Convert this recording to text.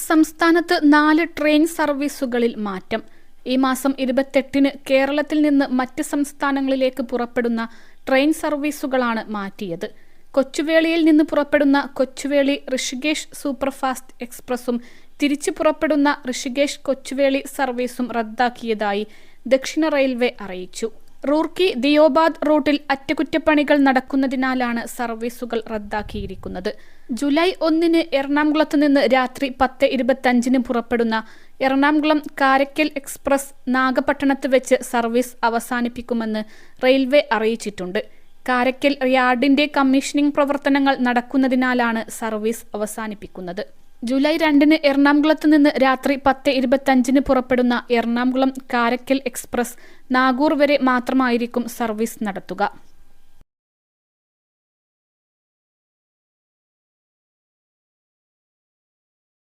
സംസ്ഥാനത്ത് 4 ട്രെയിൻ സർവീസുകളിൽ മാറ്റം. ഈ മാസം 28-ന് കേരളത്തിൽ നിന്ന് മറ്റ് സംസ്ഥാനങ്ങളിലേക്ക് പുറപ്പെടുന്ന ട്രെയിൻ സർവീസുകളാണ് മാറ്റിയത്. കൊച്ചുവേളിയിൽ നിന്ന് പുറപ്പെടുന്ന കൊച്ചുവേളി ഋഷികേശ് സൂപ്പർഫാസ്റ്റ് എക്സ്പ്രസും തിരിച്ചു പുറപ്പെടുന്ന ഋഷികേശ് കൊച്ചുവേളി സർവീസും റദ്ദാക്കിയതായി ദക്ഷിണ റെയിൽവേ അറിയിച്ചു. റൂർക്കി ദിയോബാദ് റൂട്ടിൽ അറ്റകുറ്റപ്പണികൾ നടക്കുന്നതിനാലാണ് സർവീസുകൾ റദ്ദാക്കിയിരിക്കുന്നത്. ജൂലൈ 1-ന് എറണാകുളത്ത് നിന്ന് രാത്രി 10:25-ന് പുറപ്പെടുന്ന എറണാകുളം കാരയ്ക്കൽ എക്സ്പ്രസ് നാഗപട്ടണത്ത് വെച്ച് സർവീസ് അവസാനിപ്പിക്കുമെന്ന് റെയിൽവേ അറിയിച്ചിട്ടുണ്ട്. കാരയ്ക്കൽ യാർഡിന്റെ കമ്മീഷനിംഗ് പ്രവർത്തനങ്ങൾ നടക്കുന്നതിനാലാണ് സർവീസ് അവസാനിപ്പിക്കുന്നത്. ജൂലൈ 2-ന് എറണാകുളത്ത് നിന്ന് രാത്രി 10:25-ന് പുറപ്പെടുന്ന എറണാകുളം കാരയ്ക്കൽ എക്സ്പ്രസ് നാഗൂർ വരെ മാത്രമായിരിക്കും സർവീസ് നടത്തുക.